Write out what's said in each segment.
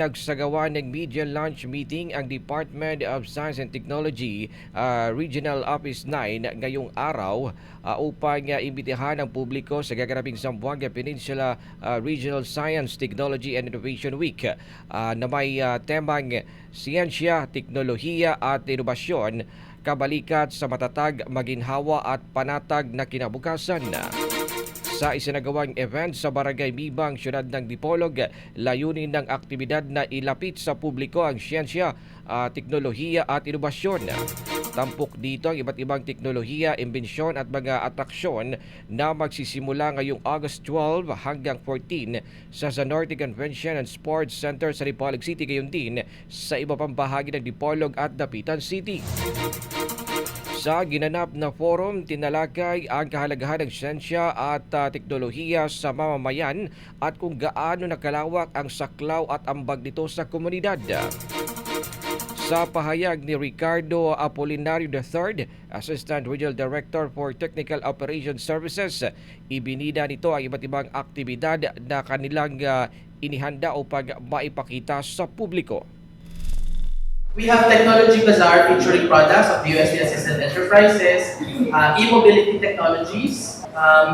nagsagawa ng media launch meeting ang Department of Science and Technology Regional Office 9 ngayong araw upang imbitahan ang publiko sa gaganaping Zamboanga Peninsula Regional Science, Technology and Innovation Week na may temang siyensya, teknolohiya at inobasyon, kabalikat sa matatag, maginhawa at panatag na kinabukasan. Sa isinagawang event sa Barangay Mibang, siyudad ng Dipolog, layunin ng aktibidad na ilapit sa publiko ang siyensya, teknolohiya at inobasyon. Tampok dito ang iba't ibang teknolohiya, imbensyon at mga atraksyon na magsisimula ngayong August 12 hanggang 14 sa Zanorte Convention and Sports Center sa Dipolog City, gayon din sa iba pang bahagi ng Dipolog at Dapitan City. Sa ginanap na forum, tinalakay ang kahalagahan ng siyensya at teknolohiya sa mamamayan at kung gaano nakalawak ang saklaw at ambag nito sa komunidad. Sa pahayag ni Ricardo Apolinario III, Assistant Regional Director for Technical Operations Services, ibinida nito ang iba't ibang aktibidad na kanilang inihanda upang maipakita sa publiko. We have Technology Bazaar featuring products of the USD Assisted Enterprises, e-mobility technologies,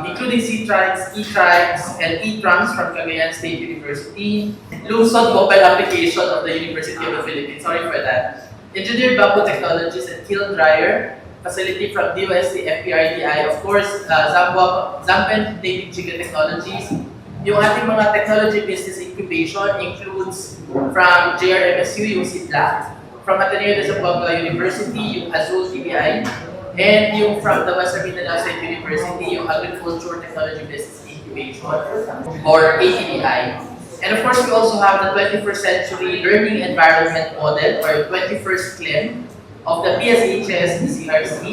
including C-Trans, E-Trans, and E-Trams from Cagayan State University, Luzon mobile application of the University of the Philippines, sorry for that, Engineered Bamboo Technologies and Kiln Dryer facility from DOST FPRDI, of course, Zampen Dating Chicken Technologies. Yung ating mga technology business incubation includes from JRMSU, yung CITLA, from Ateneo de Zamboanga University, yung Azul TBI, and yung from the Western Mindanao State University, yung Agriculture Technology Business Incubation, or ATDI. And of course, we also have the 21st Century Learning Environment Model, or 21st CLEM, of the PSHS CRC,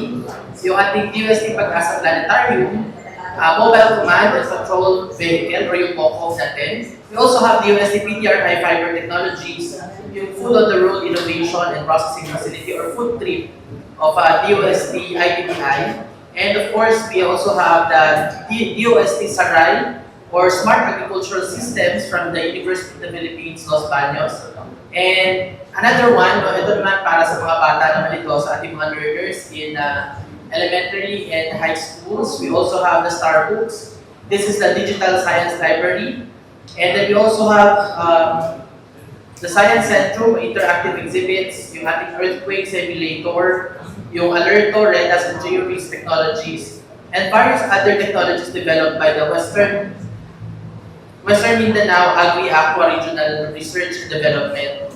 yung ating DOST Pag-asa Planetarium, Mobile Command and Control Vehicle, or yung MOCO natin. We also have DOST PTR High Fiber Technologies, yung Food on the Road Innovation and Processing Facility, or Food Trip of DOST ITTI. And of course, we also have the DOST Saray, or Smart Agricultural Systems from the University of the Philippines, Los Baños. And another one, ito naman para sa mga bata naman ito, sa ating mga learners in elementary and high schools. We also have the Star Books. This is the Digital Science Library. And then we also have the Science Centrum, interactive exhibits, yung ating earthquake simulator, yung Alerto, Redas, and GeoReach technologies, and various other technologies developed by the Western Mindanao Agri-Aqua Regional Research and Development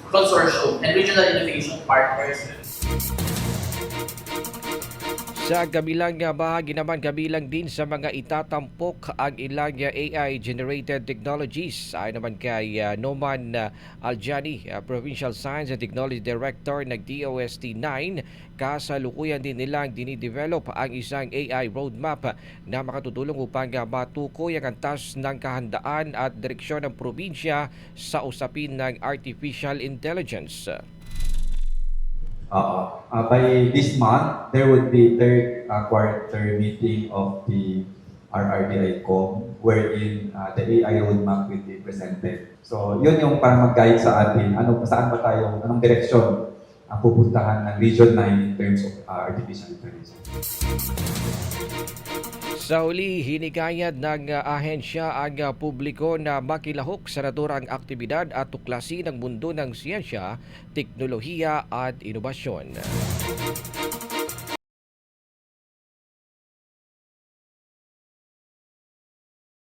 Consortium and Regional Innovation Partners. Sa kabilang bahagi naman, kabilang din sa mga itatampok ang ilang AI-generated technologies. Ayon naman kay Noman Aljani, Provincial Science and Technology Director ng DOST-9, kasalukuyan din nilang dinidevelop ang isang AI roadmap na makatutulong upang matukoy ang antas ng kahandaan at direksyon ng probinsya sa usapin ng artificial intelligence. By this month, there would be third quarter meeting of the RRDI-COM wherein the AI roadmap will be presented. So, yun yung parang mag-guide sa atin, saan ba tayo, anong direksyon ang pupuntahan ng Region 9 in terms of artificial intelligence. Sa huli, hinikayat ng ahensya ang publiko na makilahok sa naturang aktibidad at tuklasin ang mundo ng siyensya, teknolohiya at inobasyon.